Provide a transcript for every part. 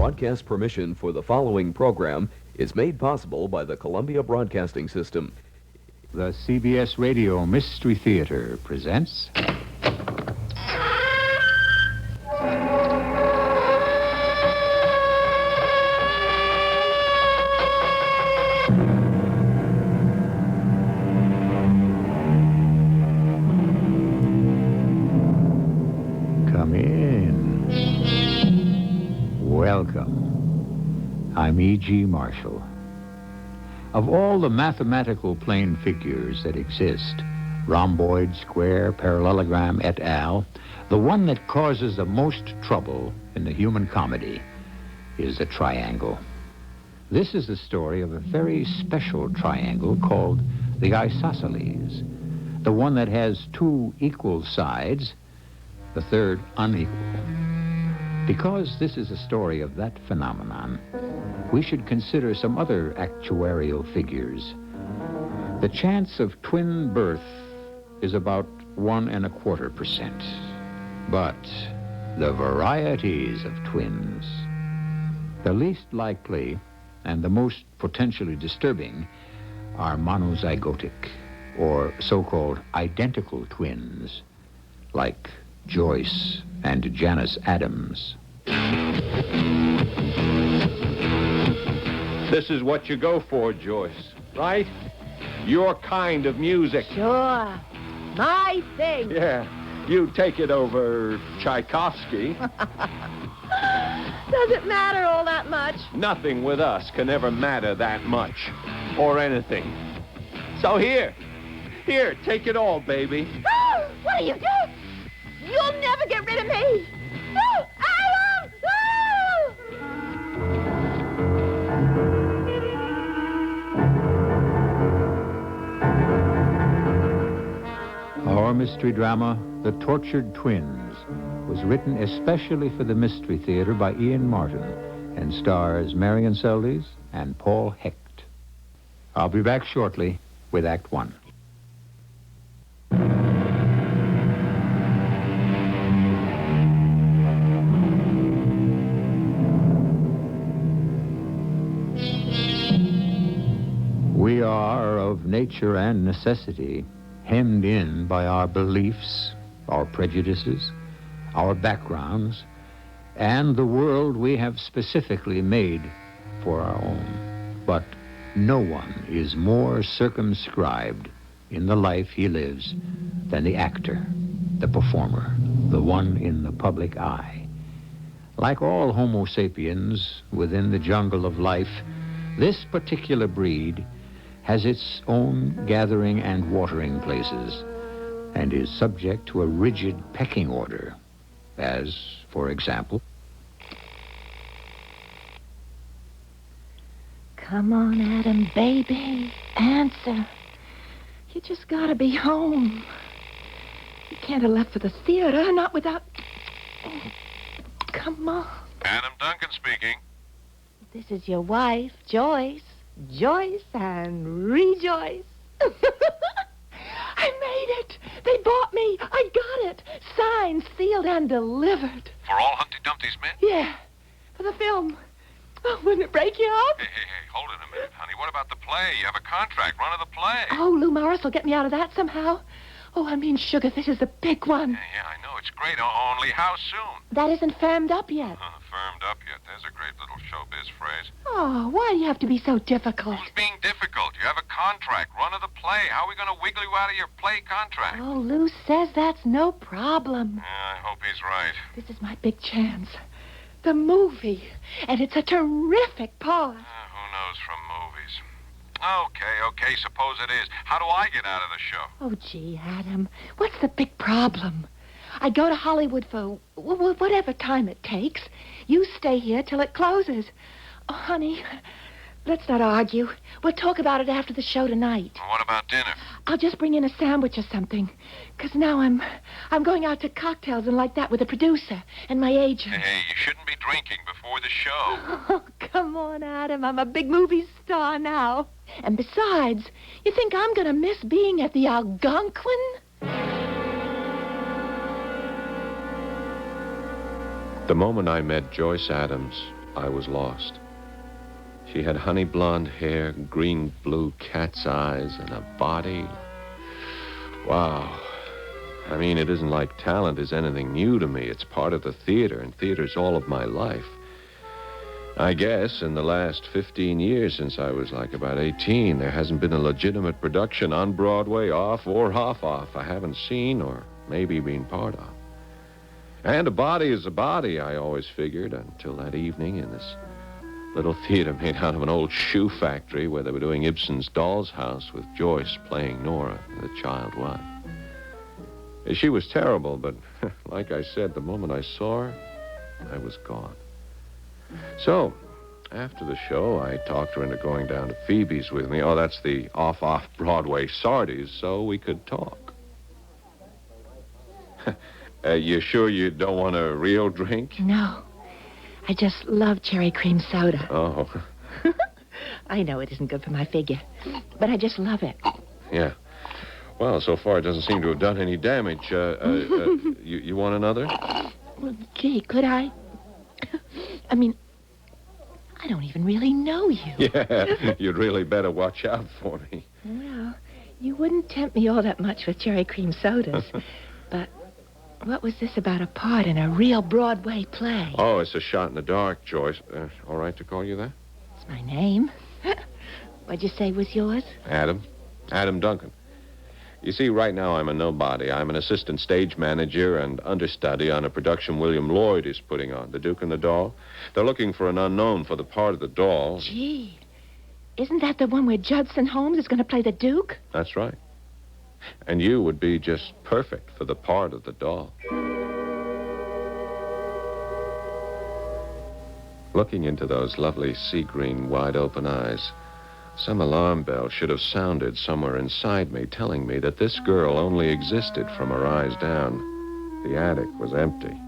Broadcast permission for the following program is made possible by the Columbia Broadcasting System. The CBS Radio Mystery Theater presents... Come in. Welcome. I'm E.G. Marshall. Of all the mathematical plane figures that exist, rhomboid, square, parallelogram, et al., the one that causes the most trouble in the human comedy is the triangle. This is the story of a very special triangle called the isosceles, the one that has two equal sides, the third unequal. Because this is a story of that phenomenon, we should consider some other actuarial figures. The chance of twin birth is about 1.25%. But the varieties of twins, the least likely and the most potentially disturbing, are monozygotic, or so-called identical twins, like Joyce and Janice Adams. This is what you go for, Joyce, right? Your kind of music. Sure. My thing. Yeah, you take it over Tchaikovsky. Doesn't matter all that much. Nothing with us can ever matter that much, or anything. So here, take it all, baby. What are you doing? You'll never get rid of me. Adam! Our mystery drama, The Tortured Twins, was written especially for the Mystery Theater by Ian Martin and stars Marian Seldes and Paul Hecht. I'll be back shortly with Act One. We are, of nature and necessity, hemmed in by our beliefs, our prejudices, our backgrounds, and the world we have specifically made for our own. But no one is more circumscribed in the life he lives than the actor, the performer, the one in the public eye. Like all Homo sapiens within the jungle of life, this particular breed has its own gathering and watering places, and is subject to a rigid pecking order, as, for example... Come on, Adam, baby. Answer. You just gotta be home. You can't have left for the theater, not without... Come on. Adam Duncan speaking. This is your wife, Joyce. Joyce and rejoice. I made it. They bought me. I got it. Signed, sealed, and delivered. For all Humpty Dumpty's men? Yeah, for the film. Oh, wouldn't it break you up? Hey, hold it a minute, honey. What about the play? You have a contract. Run of the play. Oh, Lou Morris will get me out of that somehow. Oh, I mean, sugar, this is the big one. Yeah, I know. It's great. Only how soon? That isn't firmed up yet. Firmed up yet. There's a great little showbiz phrase. Oh, why do you have to be so difficult? Who's being difficult? You have a contract. Run of the play. How are we going to wiggle you out of your play contract? Oh, Lou says that's no problem. Yeah, I hope he's right. This is my big chance. The movie. And it's a terrific part. Who knows from movies? Okay, suppose it is. How do I get out of the show? Oh, gee, Adam, what's the big problem? I go to Hollywood for whatever time it takes. You stay here till it closes. Oh, honey, let's not argue. We'll talk about it after the show tonight. Well, what about dinner? I'll just bring in a sandwich or something. 'Cause now I'm going out to cocktails and like that with the producer and my agent. Hey, you shouldn't be drinking before the show. Oh, come on, Adam. I'm a big movie star now. And besides, you think I'm going to miss being at the Algonquin? The moment I met Joyce Adams, I was lost. She had honey blonde hair, green-blue cat's eyes, and a body. Wow. I mean, it isn't like talent is anything new to me. It's part of the theater, and theater's all of my life. I guess in the last 15 years, since I was like about 18, there hasn't been a legitimate production on Broadway, off or off-off, I haven't seen or maybe been part of. And a body is a body, I always figured, until that evening in this little theater made out of an old shoe factory where they were doing Ibsen's Doll's House with Joyce playing Nora, the child wife. She was terrible, but like I said, the moment I saw her, I was gone. So, after the show, I talked her into going down to Phoebe's with me. Oh, that's the off-off-broadway Seldes, so we could talk. You sure you don't want a real drink? No. I just love cherry cream soda. Oh. I know it isn't good for my figure, but I just love it. Yeah. Well, so far it doesn't seem to have done any damage. You want another? Well, gee, could I? I mean, I don't even really know you. Yeah, you'd really better watch out for me. Well, you wouldn't tempt me all that much with cherry cream sodas. But what was this about a part in a real Broadway play? Oh, it's a shot in the dark, Joyce. All right to call you that? It's my name. What'd you say was yours? Adam. Adam Duncan. You see, right now I'm a nobody. I'm an assistant stage manager and understudy on a production William Lloyd is putting on, The Duke and the Doll. They're looking for an unknown for the part of the doll. Gee, isn't that the one where Judson Holmes is going to play the Duke? That's right. And you would be just perfect for the part of the doll. Looking into those lovely sea-green, wide-open eyes, some alarm bell should have sounded somewhere inside me, telling me that this girl only existed from her eyes down. The attic was empty.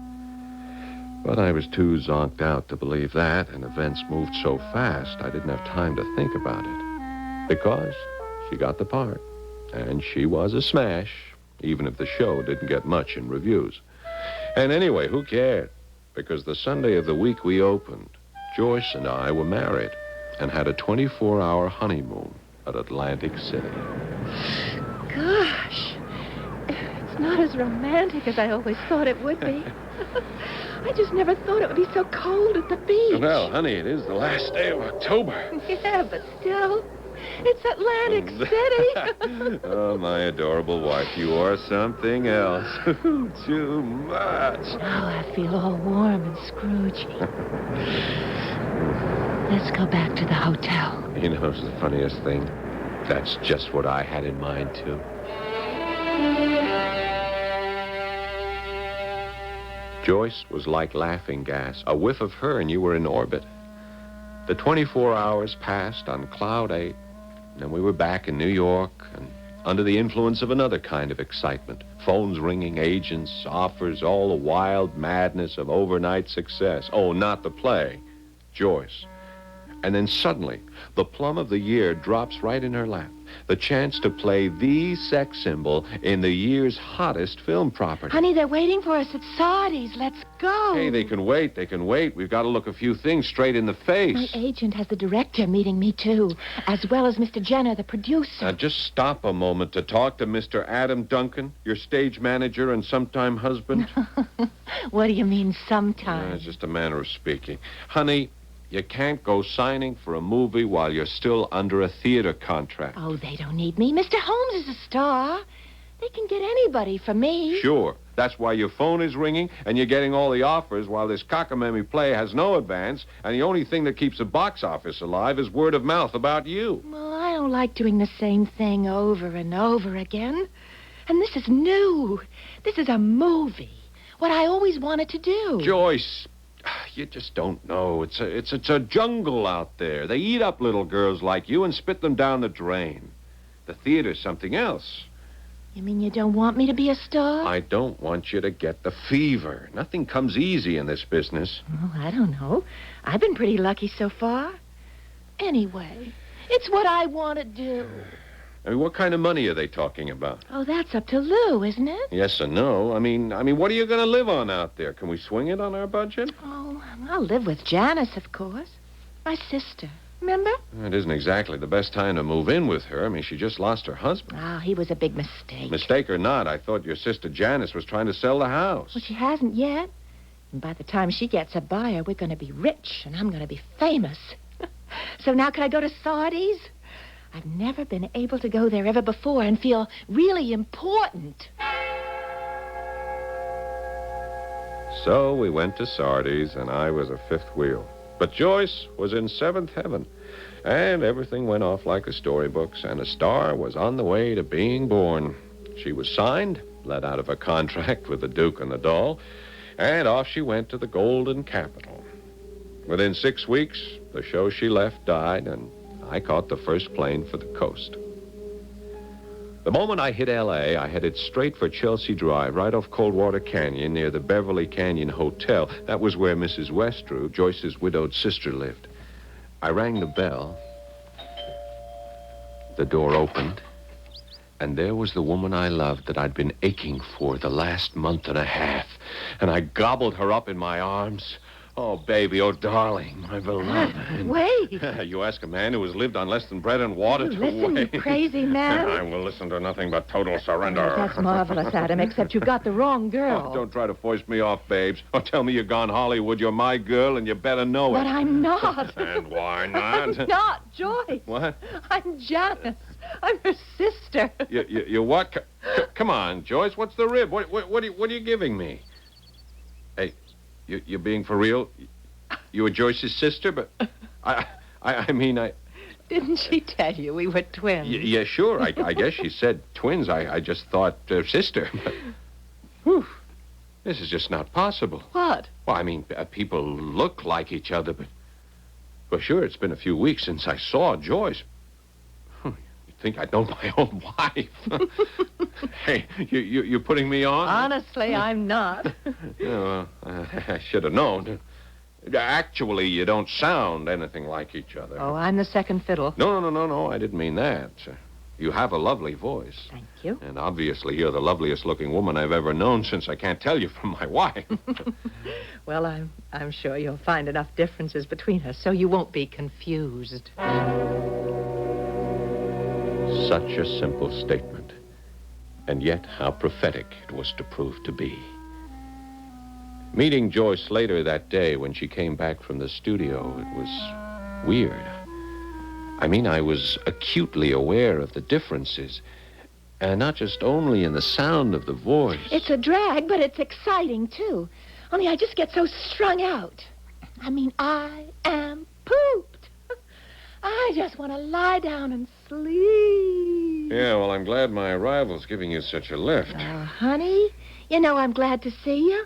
But I was too zonked out to believe that, and events moved so fast I didn't have time to think about it. Because she got the part, and she was a smash, even if the show didn't get much in reviews. And anyway, who cared? Because the Sunday of the week we opened, Joyce and I were married and had a 24-hour honeymoon at Atlantic City. Gosh, it's not as romantic as I always thought it would be. I just never thought it would be so cold at the beach. Well, honey, it is the last day of October. Yeah, but still, it's Atlantic City. Oh, my adorable wife, you are something else. Too much. Now I feel all warm and scroogey. Let's go back to the hotel. You know, it's the funniest thing. That's just what I had in mind, too. Joyce was like laughing gas. A whiff of her and you were in orbit. The 24 hours passed on Cloud 8, and we were back in New York and under the influence of another kind of excitement. Phones ringing, agents, offers, all the wild madness of overnight success. Oh, not the play. Joyce. And then suddenly, the plum of the year drops right in her lap. The chance to play the sex symbol in the year's hottest film property. Honey, they're waiting for us at Sardi's. Let's go. Hey, they can wait. We've got to look a few things straight in the face. My agent has the director meeting me, too, as well as Mr. Jenner, the producer. Now, just stop a moment to talk to Mr. Adam Duncan, your stage manager and sometime husband. What do you mean, sometime? It's just a manner of speaking. Honey, you can't go signing for a movie while you're still under a theater contract. Oh, they don't need me. Mr. Holmes is a star. They can get anybody for me. Sure. That's why your phone is ringing and you're getting all the offers while this cockamamie play has no advance, and the only thing that keeps the box office alive is word of mouth about you. Well, I don't like doing the same thing over and over again. And this is new. This is a movie. What I always wanted to do. Joyce, you just don't know. It's a jungle out there. They eat up little girls like you and spit them down the drain. The theater's something else. You mean you don't want me to be a star? I don't want you to get the fever. Nothing comes easy in this business. Oh, I don't know. I've been pretty lucky so far. Anyway, it's what I want to do. I mean, what kind of money are they talking about? Oh, that's up to Lou, isn't it? Yes and no. I mean, what are you going to live on out there? Can we swing it on our budget? Oh, I'll live with Janice, of course. My sister. Remember? It isn't exactly the best time to move in with her. I mean, she just lost her husband. Oh, he was a big mistake. Mistake or not, I thought your sister Janice was trying to sell the house. Well, she hasn't yet. And by the time she gets a buyer, we're going to be rich, and I'm going to be famous. So now can I go to Seldes? I've never been able to go there ever before and feel really important. So we went to Seldes, and I was a fifth wheel. But Joyce was in seventh heaven, and everything went off like the storybooks, and a star was on the way to being born. She was signed, let out of a contract with the Duke and the Doll, and off she went to the Golden Capital. Within 6 weeks, the show she left died, and I caught the first plane for the coast. The moment I hit L.A., I headed straight for Chelsea Drive, right off Coldwater Canyon, near the Beverly Canyon Hotel. That was where Mrs. Westrew, Joyce's widowed sister, lived. I rang the bell. The door opened, and there was the woman I loved that I'd been aching for the last month and a half. And I gobbled her up in my arms. Oh, baby, oh, darling, my beloved. Wait. You ask a man who has lived on less than bread and water to Listen, wait. you crazy man. I will listen to nothing but total surrender. That's marvelous, Adam, except you got the wrong girl. Oh, don't try to foist me off, babes. Or tell me you're gone Hollywood. You're my girl, and you better know it. But I'm not. And why not? I'm not Joyce. What? I'm Janice. I'm her sister. You what? Come on, Joyce. What's the rib? What are you giving me? Hey, you're being for real? You were Joyce's sister, but I mean. Didn't she tell you we were twins? Yeah, sure. I guess she said twins. I just thought sister. But, whew, this is just not possible. What? Well, I mean, people look like each other, but... Well, sure, it's been a few weeks since I saw Joyce. You'd think I'd known my own wife. Hey, you putting me on? Honestly, I'm not. Yeah, well, I should have known. Actually, you don't sound anything like each other. Oh, I'm the second fiddle. No, I didn't mean that. You have a lovely voice. Thank you. And obviously, you're the loveliest looking woman I've ever known, since I can't tell you from my wife. Well, I'm sure you'll find enough differences between us so you won't be confused. Such a simple statement. And yet, how prophetic it was to prove to be. Meeting Joyce later that day when she came back from the studio, it was weird. I mean, I was acutely aware of the differences, and not just only in the sound of the voice. It's a drag, but it's exciting, too. Only I just get so strung out. I mean, I am pooped. I just want to lie down and sleep. Yeah, well, I'm glad my arrival's giving you such a lift. Oh, honey, you know I'm glad to see you.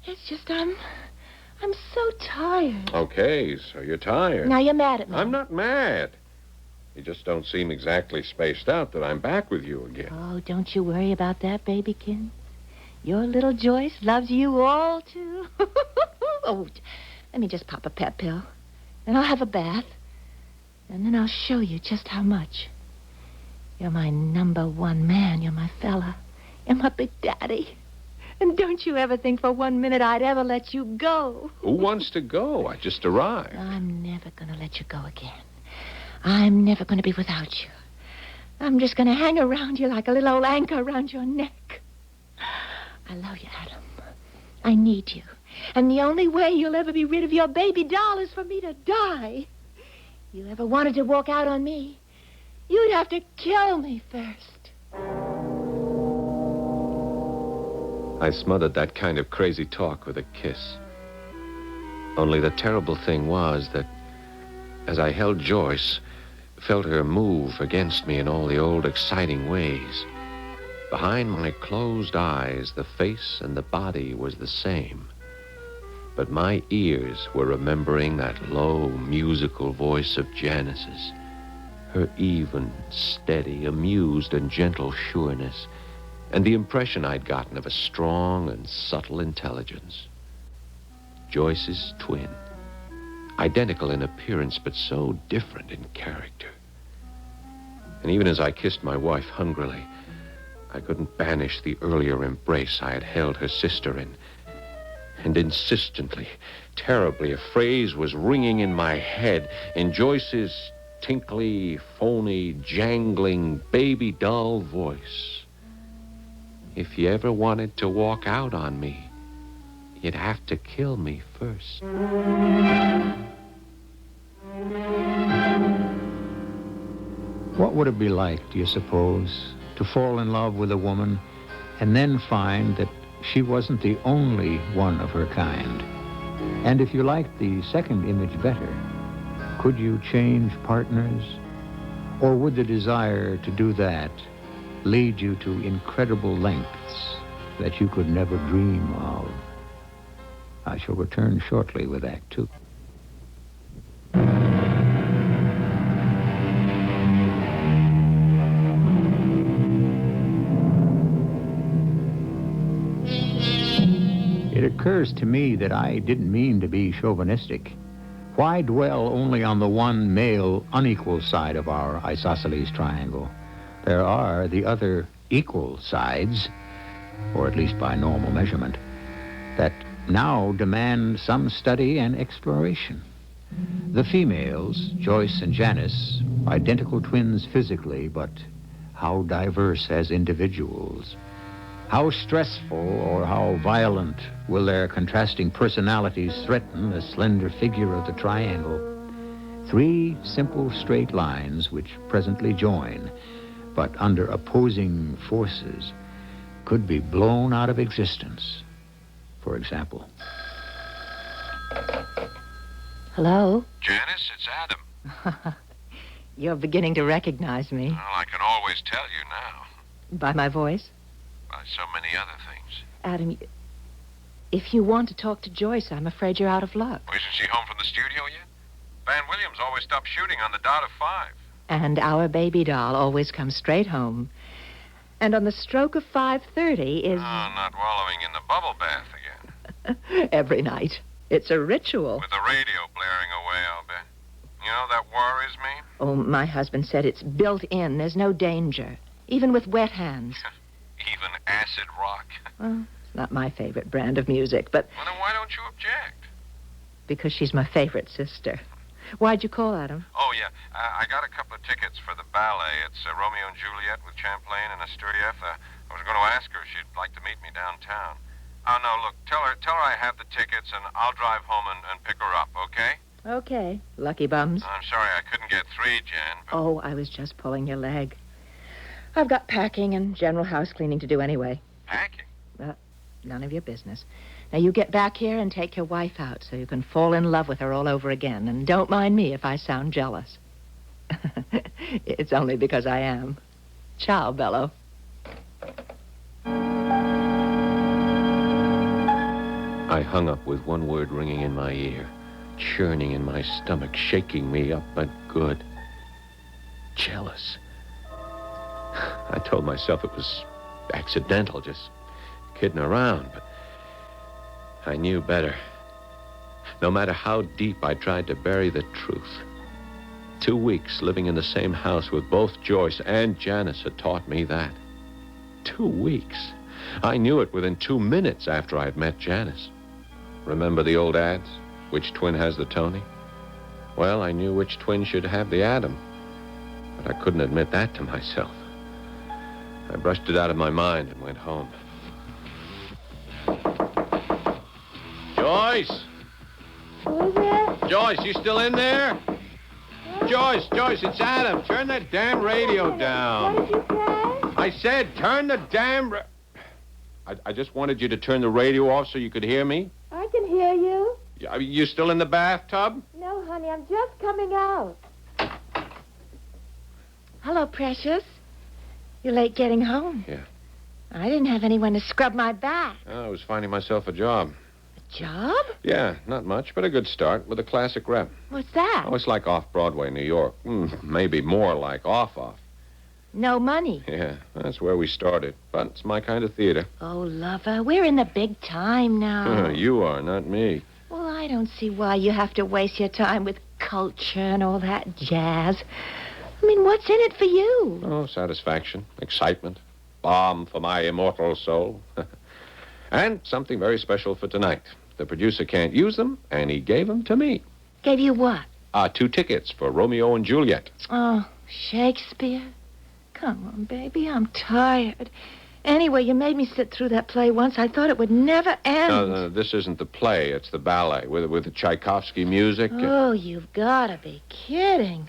It's just I'm so tired. Okay, so you're tired. Now you're mad at me. I'm not mad. You just don't seem exactly spaced out that I'm back with you again. Oh, don't you worry about that, babykins. Your little Joyce loves you all, too. Oh, let me just pop a pep pill. Then I'll have a bath. And then I'll show you just how much. You're my number one man. You're my fella. You're my big daddy. And don't you ever think for 1 minute I'd ever let you go. Who wants to go? I just arrived. I'm never going to let you go again. I'm never going to be without you. I'm just going to hang around you like a little old anchor around your neck. I love you, Adam. I need you. And the only way you'll ever be rid of your baby doll is for me to die. You ever wanted to walk out on me, you'd have to kill me first. I smothered that kind of crazy talk with a kiss. Only the terrible thing was that as I held Joyce, felt her move against me in all the old exciting ways, behind my closed eyes, the face and the body was the same. But my ears were remembering that low, musical voice of Janice's, her even, steady, amused, and gentle sureness, and the impression I'd gotten of a strong and subtle intelligence. Joyce's twin, identical in appearance, but so different in character. And even as I kissed my wife hungrily, I couldn't banish the earlier embrace I had held her sister in. And insistently, terribly, a phrase was ringing in my head in Joyce's tinkly, phony, jangling, baby doll voice. If you ever wanted to walk out on me, you'd have to kill me first. What would it be like, do you suppose, to fall in love with a woman and then find that she wasn't the only one of her kind? And if you liked the second image better, could you change partners? Or would the desire to do that lead you to incredible lengths that you could never dream of? I shall return shortly with Act Two. It occurs to me that I didn't mean to be chauvinistic. Why dwell only on the one male unequal side of our isosceles triangle? There are the other equal sides, or at least by normal measurement, that now demand some study and exploration. The females, Joyce and Janice, identical twins physically, but how diverse as individuals. How stressful or how violent will their contrasting personalities threaten the slender figure of the triangle? 3 simple straight lines which presently join, but under opposing forces, could be blown out of existence. For example. Hello? Janice, it's Adam. You're beginning to recognize me. Well, I can always tell you now. By my voice? By so many other things. Adam, if you want to talk to Joyce, I'm afraid you're out of luck. Well, isn't she home from the studio yet? Van Williams always stops shooting on the dot of 5. And our baby doll always comes straight home. And on the stroke of 5:30 is... Oh, not wallowing in the bubble bath again. every night. It's a ritual. With the radio blaring away, I'll bet. You know, that worries me. Oh, my husband said it's built in. There's no danger. Even with wet hands. Even acid rock. Well, it's not my favorite brand of music, but... Well, then why don't you object? Because she's my favorite sister. Why'd you call, Adam? Oh, yeah. I got a couple of tickets for the ballet. It's Romeo and Juliet with Champlain and Asturieff. I was going to ask her if she'd like to meet me downtown. Oh, no, look, tell her I have the tickets, and I'll drive home and pick her up, okay? Okay. Lucky bums. I'm sorry I couldn't get 3, Jan. But... Oh, I was just pulling your leg. I've got packing and general house cleaning to do anyway. Packing? None of your business. Now, you get back here and take your wife out so you can fall in love with her all over again. And don't mind me if I sound jealous. It's only because I am. Ciao, Bello. I hung up with one word ringing in my ear, churning in my stomach, shaking me up, but good. Jealous. I told myself it was accidental, just kidding around, but I knew better. No matter how deep I tried to bury the truth. 2 weeks living in the same house with both Joyce and Janice had taught me that. 2 weeks. I knew it within 2 minutes after I'd met Janice. Remember the old ads? Which twin has the Tony? Well, I knew which twin should have the Adam, but I couldn't admit that to myself. I brushed it out of my mind and went home. Joyce! Who is it? Joyce, you still in there? Joyce, it's Adam. Turn that damn radio down. What did you say? I said turn the damn... I just wanted you to turn the radio off so you could hear me. I can hear you. You still in the bathtub? No, honey, I'm just coming out. Hello, Precious. You're late getting home. Yeah. I didn't have anyone to scrub my back. I was finding myself a job. Job? Yeah, not much, but a good start with a classic rep. What's that? Oh, it's like off-Broadway, New York. Maybe more like off-off. No money. Yeah, that's where we started. But it's my kind of theater. Oh, lover, we're in the big time now. You are, not me. Well, I don't see why you have to waste your time with culture and all that jazz. I mean, what's in it for you? Oh, satisfaction, excitement, balm for my immortal soul. And something very special for tonight. The producer can't use them, and he gave them to me. Gave you what? 2 tickets for Romeo and Juliet. Oh, Shakespeare? Come on, baby, I'm tired. Anyway, you made me sit through that play once. I thought it would never end. No, this isn't the play. It's the ballet with the Tchaikovsky music. Oh, you've got to be kidding.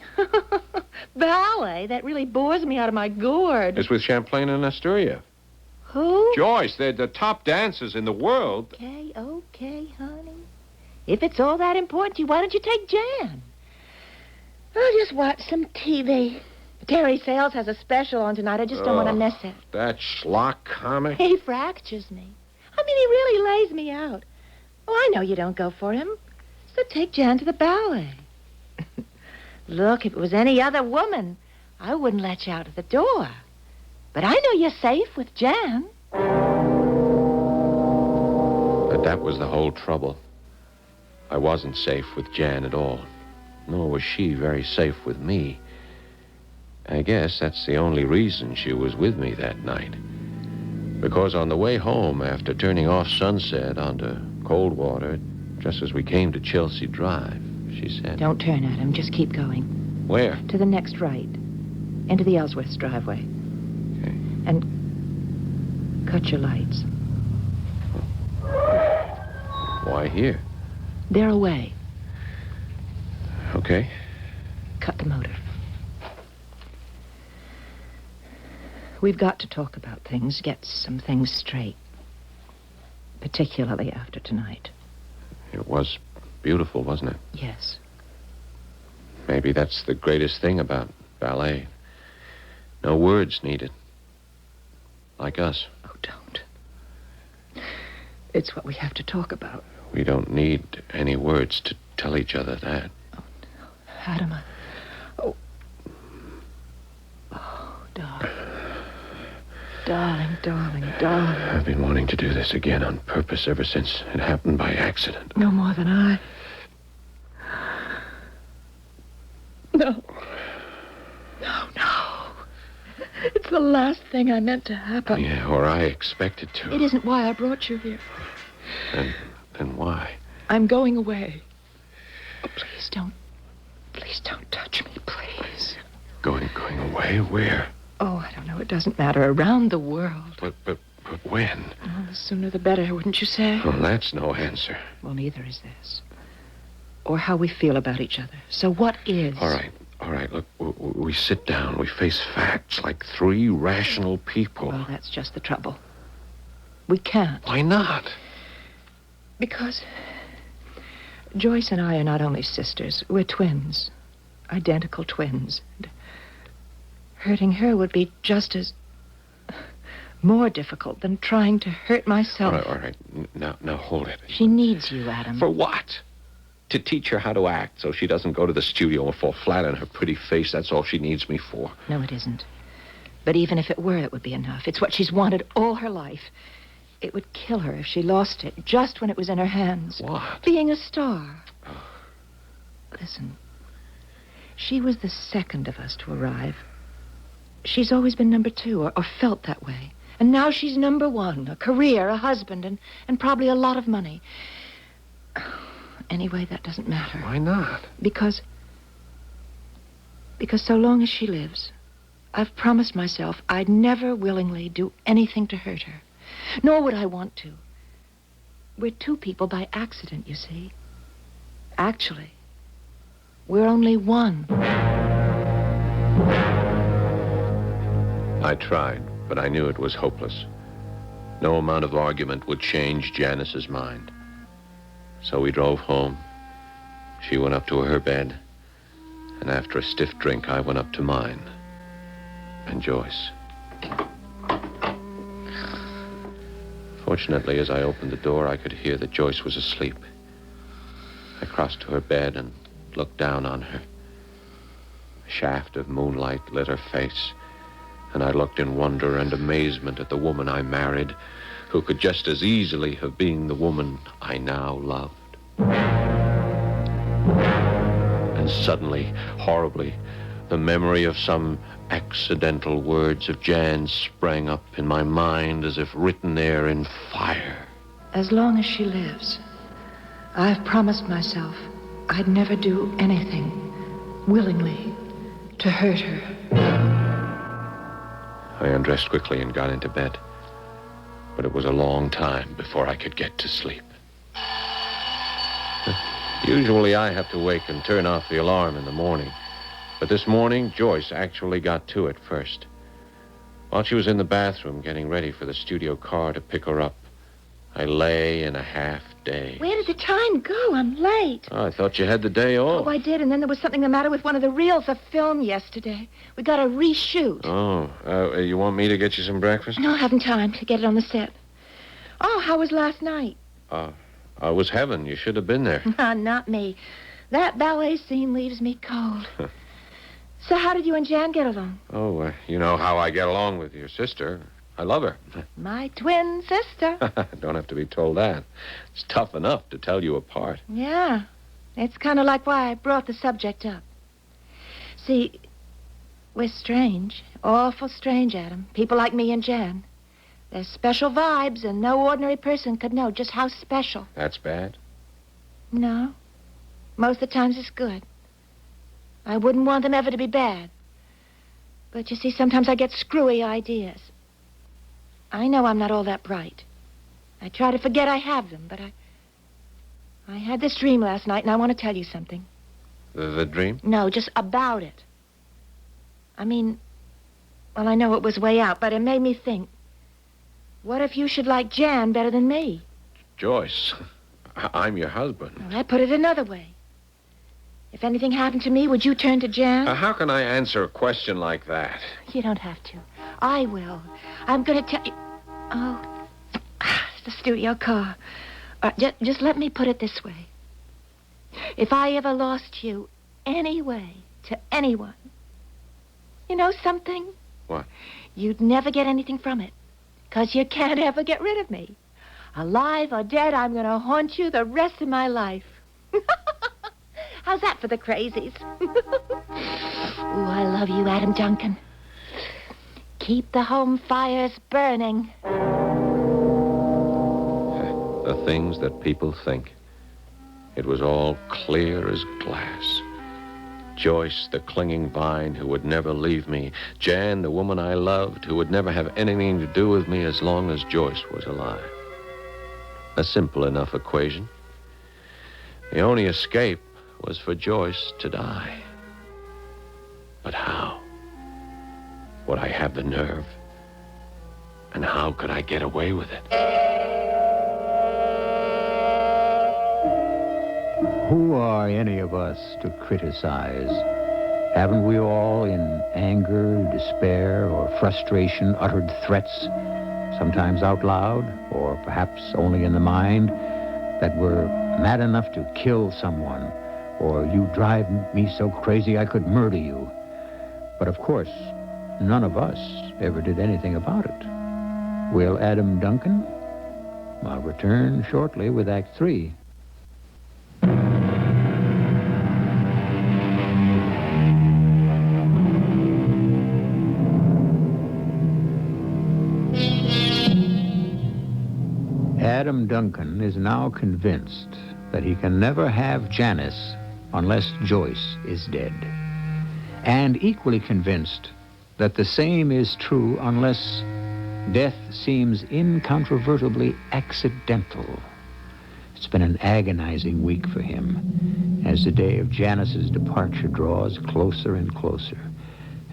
Ballet? That really bores me out of my gourd. It's with Champlain and Astoria. Who? Joyce, they're the top dancers in the world. Okay, honey. If it's all that important, why don't you take Jan? I'll just watch some TV. Terry Seldes has a special on tonight. I just don't want to miss it. That schlock comic? He fractures me. I mean, he really lays me out. Oh, I know you don't go for him. So take Jan to the ballet. Look, if it was any other woman, I wouldn't let you out of the door. But I know you're safe with Jan. But that was the whole trouble. I wasn't safe with Jan at all. Nor was she very safe with me. I guess that's the only reason she was with me that night. Because on the way home, after turning off Sunset onto Coldwater, just as we came to Chelsea Drive, she said... Don't turn at him. Just keep going. Where? To the next right. Into the Ellsworth's driveway. Okay. And cut your lights. Why here? They're away. Okay. Cut the motor. We've got to talk about things, get some things straight. Particularly after tonight. It was beautiful, wasn't it? Yes. Maybe that's the greatest thing about ballet. No words needed. Like us. Oh, don't. It's what we have to talk about. We don't need any words to tell each other that. Oh, no. Adam, Oh, darling. Darling. I've been wanting to do this again on purpose ever since it happened by accident. No more than I. No. It's the last thing I meant to happen. Yeah, or I expected to. It isn't why I brought you here. Then why? I'm going away. Oh, please don't touch me, please. Going away? Where? Oh, I don't know. It doesn't matter. Around the world. But when? Oh, the sooner the better, wouldn't you say? Well, that's no answer. Well, neither is this. Or how we feel about each other. So what is? All right. Look, we sit down. We face facts like 3 rational people. Well, that's just the trouble. We can't. Why not? Because Joyce and I are not only sisters, we're twins. Identical twins. And hurting her would be just as more difficult than trying to hurt myself. All right. Now hold it. She needs you, Adam. For what? To teach her how to act so she doesn't go to the studio and fall flat on her pretty face. That's all she needs me for. No, it isn't. But even if it were, it would be enough. It's what she's wanted all her life. It would kill her if she lost it just when it was in her hands. What? Being a star. Listen. She was the second of us to arrive. She's always been number 2, or felt that way. And now she's number 1, a career, a husband, and probably a lot of money. Anyway, that doesn't matter. Why not? Because so long as she lives, I've promised myself I'd never willingly do anything to hurt her. Nor would I want to. We're 2 people by accident, you see. Actually, we're only 1. I tried, but I knew it was hopeless. No amount of argument would change Janice's mind. So we drove home. She went up to her bed. And after a stiff drink, I went up to mine. And Joyce. Fortunately, as I opened the door, I could hear that Joyce was asleep. I crossed to her bed and looked down on her. A shaft of moonlight lit her face, and I looked in wonder and amazement at the woman I married, who could just as easily have been the woman I now loved. And suddenly, horribly, the memory of some accidental words of Jan's sprang up in my mind as if written there in fire. As long as she lives, I've promised myself I'd never do anything willingly to hurt her. I undressed quickly and got into bed. But it was a long time before I could get to sleep. Usually I have to wake and turn off the alarm in the morning. But this morning, Joyce actually got to it first. While she was in the bathroom getting ready for the studio car to pick her up, I lay in a half day. Where did the time go? I'm late. Oh, I thought you had the day off. Oh, I did, and then there was something the matter with one of the reels of film yesterday. We got to reshoot. Oh, you want me to get you some breakfast? No, I haven't time to get it on the set. Oh, how was last night? I was heaven. You should have been there. Not me. That ballet scene leaves me cold. So how did you and Jan get along? Oh, you know how I get along with your sister. I love her. My twin sister. Don't have to be told that. It's tough enough to tell you apart. Yeah. It's kind of like why I brought the subject up. See, we're strange. Awful strange, Adam. People like me and Jan. There's special vibes, and no ordinary person could know just how special. That's bad? No. Most of the times it's good. I wouldn't want them ever to be bad. But you see, sometimes I get screwy ideas. I know I'm not all that bright. I try to forget I have them, but I had this dream last night, and I want to tell you something. The dream? No, just about it. I mean, well, I know it was way out, but it made me think. What if you should like Jan better than me? Joyce, I'm your husband. Well, I put it another way. If anything happened to me, would you turn to Jan? How can I answer a question like that? You don't have to. I will. I'm going to tell you... Oh, it's the studio car. Just let me put it this way. If I ever lost you anyway to anyone, you know something? What? You'd never get anything from it, because you can't ever get rid of me. Alive or dead, I'm going to haunt you the rest of my life. How's that for the crazies? Ooh, I love you, Adam Duncan. Keep the home fires burning. The things that people think. It was all clear as glass. Joyce, the clinging vine who would never leave me. Jan, the woman I loved, who would never have anything to do with me as long as Joyce was alive. A simple enough equation. The only escape was for Joyce to die. But how? Would I have the nerve? And how could I get away with it? Who are any of us to criticize? Haven't we all, in anger, despair, or frustration, uttered threats, sometimes out loud, or perhaps only in the mind, that were mad enough to kill someone, or you drive me so crazy I could murder you? But of course, none of us ever did anything about it. Will Adam Duncan? I'll return shortly with Act 3. Adam Duncan is now convinced that he can never have Janice unless Joyce is dead. And equally convinced that the same is true unless death seems incontrovertibly accidental. It's been an agonizing week for him as the day of Janice's departure draws closer and closer,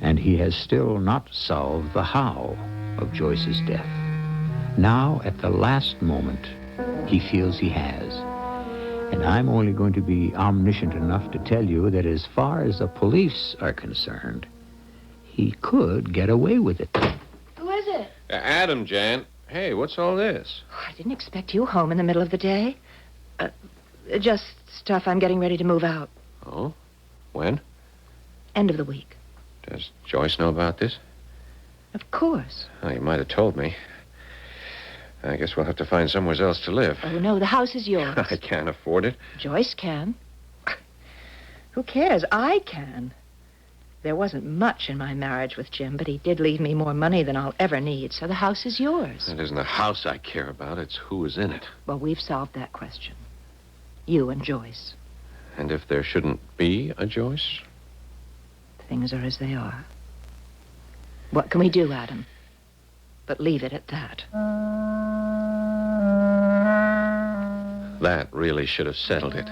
and he has still not solved the how of Joyce's death. Now, at the last moment, he feels he has. And I'm only going to be omniscient enough to tell you that as far as the police are concerned, he could get away with it. Who is it? Adam, Jan. Hey, what's all this? Oh, I didn't expect you home in the middle of the day. Just stuff I'm getting ready to move out. Oh? When? End of the week. Does Joyce know about this? Of course. Oh, you might have told me. I guess we'll have to find somewhere else to live. Oh, no, the house is yours. I can't afford it. Joyce can. Who cares? I can. There wasn't much in my marriage with Jim, but he did leave me more money than I'll ever need, so the house is yours. It isn't the house I care about. It's who is in it. Well, we've solved that question. You and Joyce. And if there shouldn't be a Joyce? Things are as they are. What can we do, Adam? But leave it at that. That really should have settled it.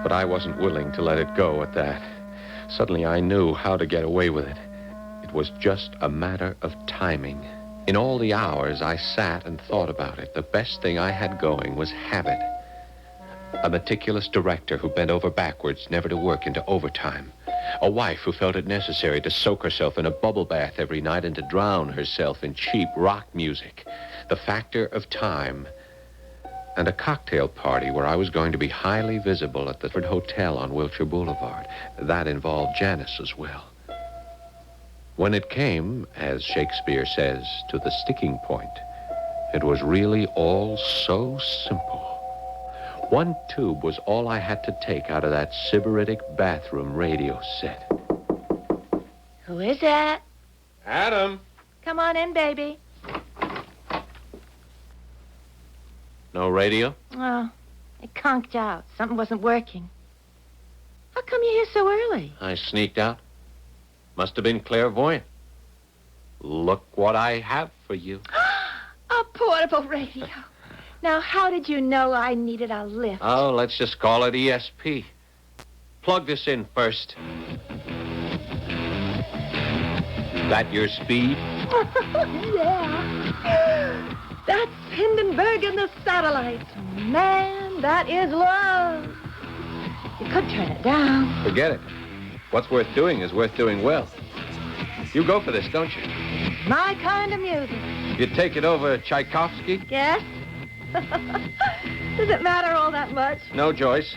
But I wasn't willing to let it go at that. Suddenly I knew how to get away with it. It was just a matter of timing. In all the hours I sat and thought about it, the best thing I had going was habit. A meticulous director who bent over backwards never to work into overtime. A wife who felt it necessary to soak herself in a bubble bath every night and to drown herself in cheap rock music. The factor of time. And a cocktail party where I was going to be highly visible at the Hotel on Wilshire Boulevard. That involved Janice as well. When it came, as Shakespeare says, to the sticking point, it was really all so simple. One tube was all I had to take out of that sybaritic bathroom radio set. Who is that? Adam! Come on in, baby. No radio? Oh, it conked out. Something wasn't working. How come you're here so early? I sneaked out. Must have been clairvoyant. Look what I have for you. A portable radio. Now, how did you know I needed a lift? Oh, let's just call it ESP. Plug this in first. That your speed? Yeah. That's Hindenburg and the satellites. Man, that is love. You could turn it down. Forget it. What's worth doing is worth doing well. You go for this, don't you? My kind of music. You take it over Tchaikovsky? Yes? Does it matter all that much? No, Joyce.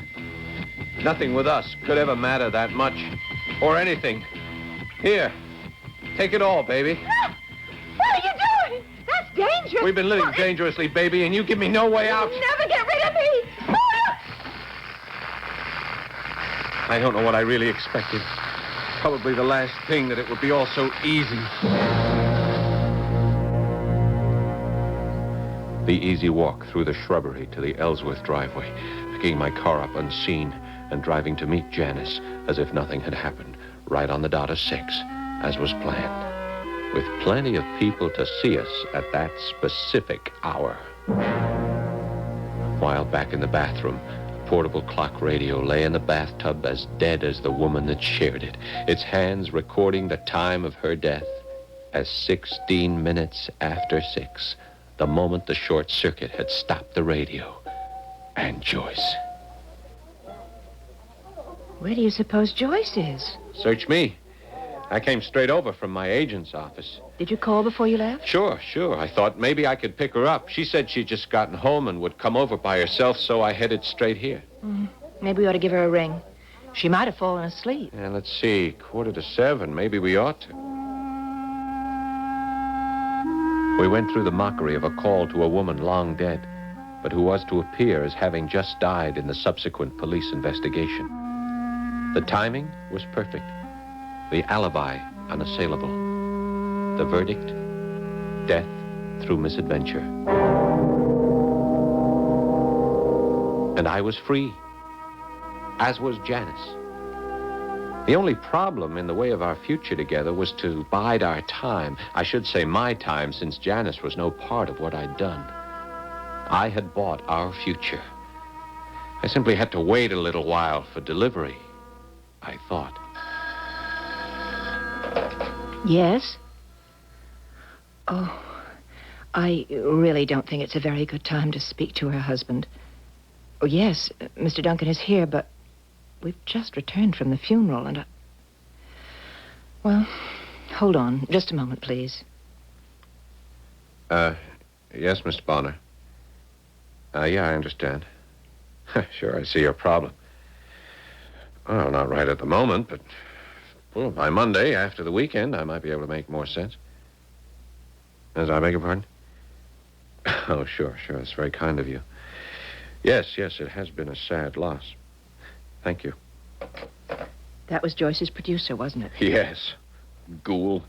Nothing with us could ever matter that much. Or anything. Here. Take it all, baby. What are you doing? That's dangerous. We've been living dangerously, baby, and you give me no way out. You'll never get rid of me. I don't know what I really expected. Probably the last thing that it would be all so easy. The easy walk through the shrubbery to the Ellsworth driveway, picking my car up unseen and driving to meet Janice as if nothing had happened, right on the dot of 6, as was planned, with plenty of people to see us at that specific hour. While back in the bathroom, a portable clock radio lay in the bathtub as dead as the woman that shared it, its hands recording the time of her death as 16 minutes after 6. The moment the short circuit had stopped the radio. And Joyce. Where do you suppose Joyce is? Search me. I came straight over from my agent's office. Did you call before you left? Sure. I thought maybe I could pick her up. She said she'd just gotten home and would come over by herself, so I headed straight here. Maybe we ought to give her a ring. She might have fallen asleep. Yeah, let's see. 6:45. Maybe we ought to. We went through the mockery of a call to a woman long dead, but who was to appear as having just died in the subsequent police investigation. The timing was perfect. The alibi unassailable. The verdict, death through misadventure. And I was free, as was Janice. The only problem in the way of our future together was to bide our time. I should say my time, since Janice was no part of what I'd done. I had bought our future. I simply had to wait a little while for delivery, I thought. Yes? Oh, I really don't think it's a very good time to speak to her husband. Oh, yes, Mr. Duncan is here, but we've just returned from the funeral, and Well, hold on. Just a moment, please. Yes, Mr. Bonner. Yeah, I understand. Sure, I see your problem. Well, not right at the moment, but well, by Monday, after the weekend, I might be able to make more sense. As I beg your pardon? Oh, sure. It's very kind of you. Yes, it has been a sad loss. Thank you. That was Joyce's producer, wasn't it? Yes. Ghoul.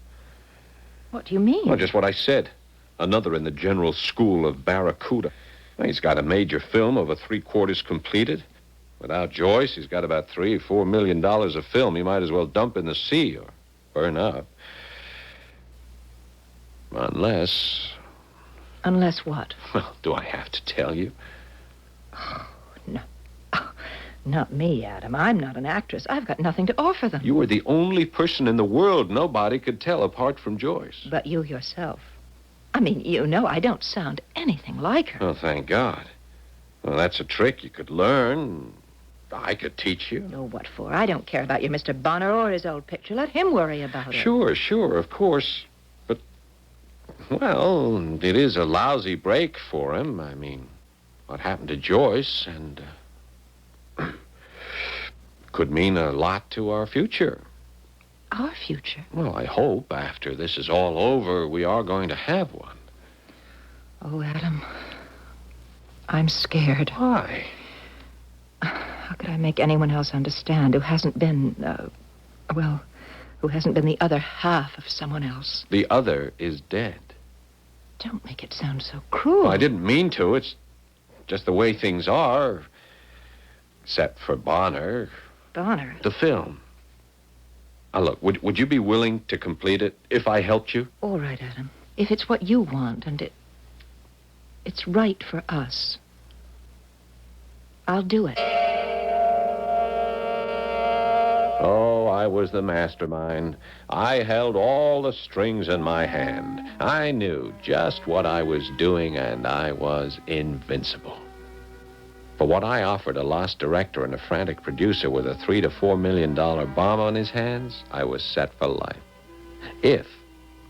What do you mean? Well, just what I said. Another in the general school of Barracuda. Well, he's got a major film over 3/4 completed. Without Joyce, he's got about $3 or $4 million of film he might as well dump in the sea or burn up. Unless... Unless what? Well, do I have to tell you? No. Oh, not me, Adam. I'm not an actress. I've got nothing to offer them. You were the only person in the world nobody could tell apart from Joyce. But you yourself. I mean, you know I don't sound anything like her. Oh, thank God. Well, that's a trick you could learn. I could teach you. Oh, what for? I don't care about your Mr. Bonner or his old picture. Let him worry about it. Sure, of course. But, well, it is a lousy break for him. I mean, what happened to Joyce and could mean a lot to our future. Our future? Well, I hope after this is all over, we are going to have one. Oh, Adam, I'm scared. Why? How could I make anyone else understand who hasn't been, who hasn't been the other half of someone else? The other is dead. Don't make it sound so cruel. Well, I didn't mean to. It's just the way things are. Except for Bonner. Bonner? The film. Now, look, would you be willing to complete it if I helped you? All right, Adam. If it's what you want and it's right for us, I'll do it. Oh, I was the mastermind. I held all the strings in my hand. I knew just what I was doing, and I was invincible. For what I offered a lost director and a frantic producer with a $3 to $4 million bomb on his hands, I was set for life. If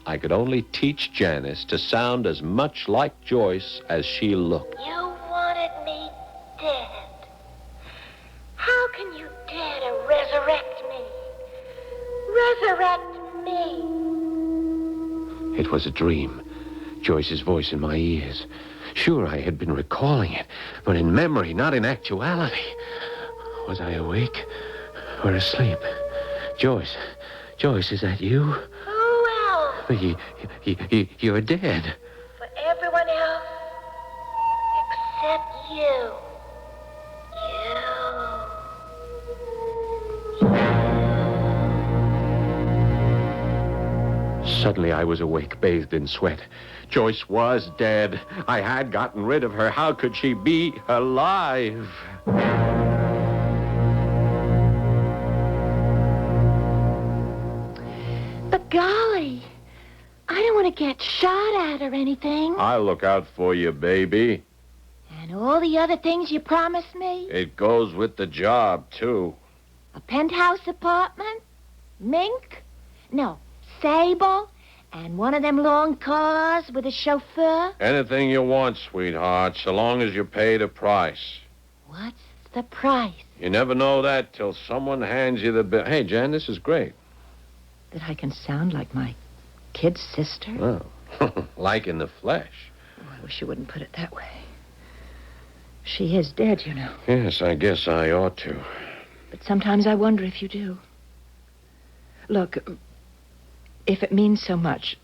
I could only teach Janice to sound as much like Joyce as she looked. You wanted me dead. How can you dare to resurrect me? Resurrect me. It was a dream. Joyce's voice in my ears. Sure, I had been recalling it, but in memory, not in actuality. Was I awake or asleep? Joyce, is that you? Who else? You're dead. For everyone else except you. Suddenly, I was awake, bathed in sweat. Joyce was dead. I had gotten rid of her. How could she be alive? But golly, I don't want to get shot at or anything. I'll look out for you, baby. And all the other things you promised me? It goes with the job, too. A penthouse apartment? Mink? No, Sable? And one of them long cars with a chauffeur? Anything you want, sweetheart, so long as you pay the price. What's the price? You never know that till someone hands you the bill. Hey, Jan, this is great. That I can sound like my kid sister? Oh, like in the flesh. Oh, I wish you wouldn't put it that way. She is dead, you know. Yes, I guess I ought to. But sometimes I wonder if you do. Look, if it means so much,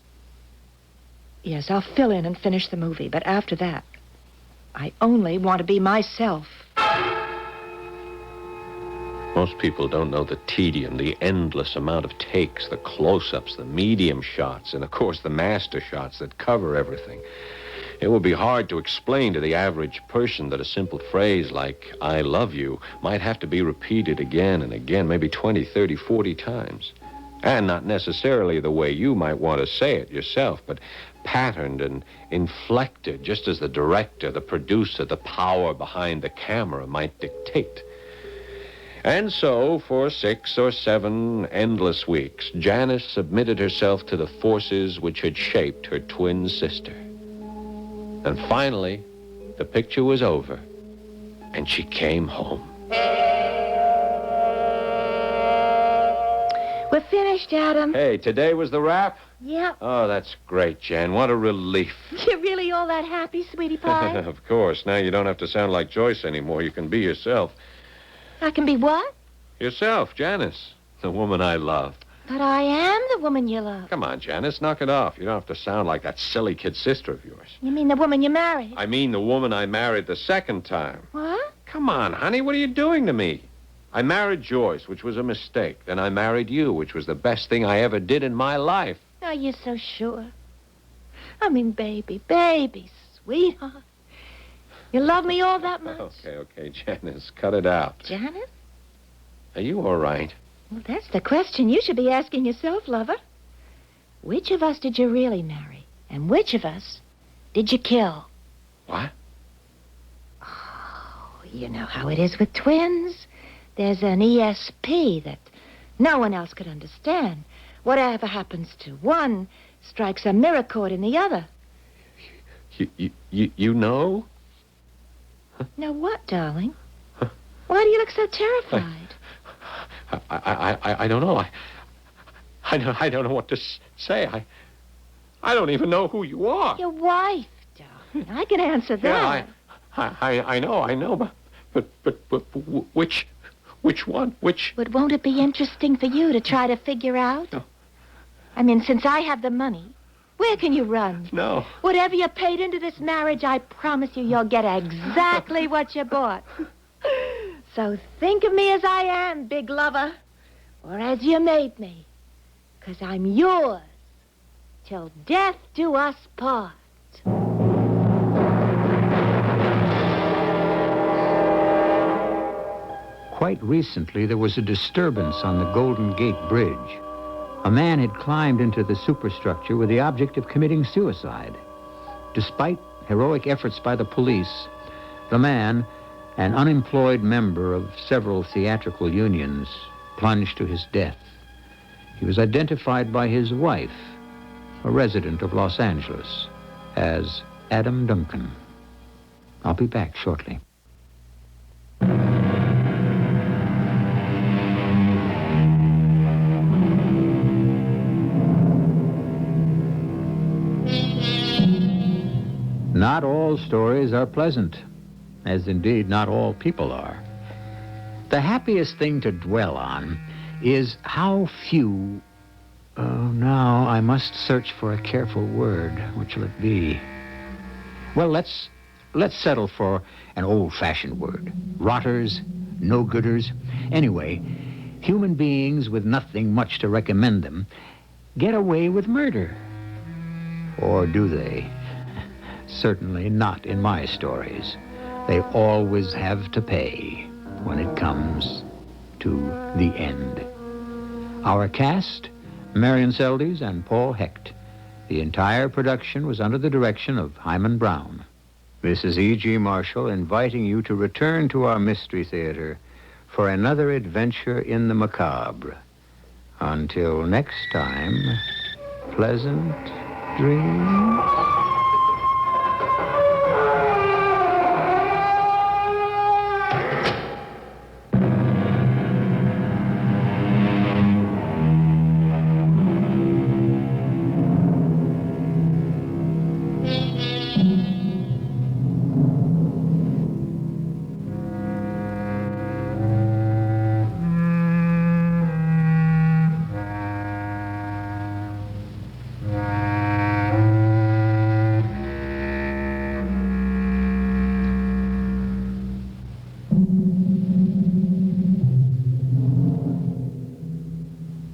yes, I'll fill in and finish the movie. But after that, I only want to be myself. Most people don't know the tedium, the endless amount of takes, the close-ups, the medium shots, and, of course, the master shots that cover everything. It would be hard to explain to the average person that a simple phrase like, I love you, might have to be repeated again and again, maybe 20, 30, 40 times. And not necessarily the way you might want to say it yourself, but patterned and inflected, just as the director, the producer, the power behind the camera might dictate. And so, for 6 or 7 endless weeks, Janice submitted herself to the forces which had shaped her twin sister. And finally, the picture was over, and she came home. We're finished, Adam. Hey, today was the wrap? Yep. Oh, that's great, Jan. What a relief. You're really all that happy, sweetie pie? Of course. Now you don't have to sound like Joyce anymore. You can be yourself. I can be what? Yourself, Janice. The woman I love. But I am the woman you love. Come on, Janice, knock it off. You don't have to sound like that silly kid sister of yours. You mean the woman you married? I mean the woman I married the second time. What? Come on, honey, what are you doing to me? I married Joyce, which was a mistake. Then I married you, which was the best thing I ever did in my life. Are you so sure? I mean, baby, sweetheart. You love me all that much? Okay, Janice, cut it out. Janice? Are you all right? Well, that's the question you should be asking yourself, lover. Which of us did you really marry? And which of us did you kill? What? Oh, you know how it is with twins. There's an ESP that no one else could understand. Whatever happens to one strikes a mirror chord in the other. You know? Know what, darling? Why do you look so terrified? I don't know. I don't know what to say. I don't even know who you are. Your wife, darling. I can answer that. Yeah, I know, but which one? But won't it be interesting for you to try to figure out? No. I mean, since I have the money, where can you run? No. Whatever you paid into this marriage, I promise you'll get exactly what you bought. So think of me as I am, big lover, or as you made me, 'cause I'm yours till death do us part. Quite recently, there was a disturbance on the Golden Gate Bridge. A man had climbed into the superstructure with the object of committing suicide. Despite heroic efforts by the police, the man, an unemployed member of several theatrical unions, plunged to his death. He was identified by his wife, a resident of Los Angeles, as Adam Duncan. I'll be back shortly. Not all stories are pleasant, as indeed not all people are. The happiest thing to dwell on is how few... Oh, now I must search for a careful word. Which will it be? Well, let's settle for an old-fashioned word. Rotters, no-gooders. Anyway, human beings with nothing much to recommend them get away with murder. Or do they? Certainly not in my stories. They always have to pay when it comes to the end. Our cast, Marian Seldes and Paul Hecht. The entire production was under the direction of Hyman Brown. This is E.G. Marshall inviting you to return to our Mystery Theater for another adventure in the macabre. Until next time, pleasant dreams.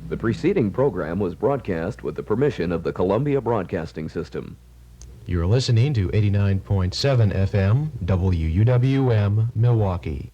The preceding program was broadcast with the permission of the Columbia Broadcasting System. You're listening to 89.7 FM, WUWM, Milwaukee.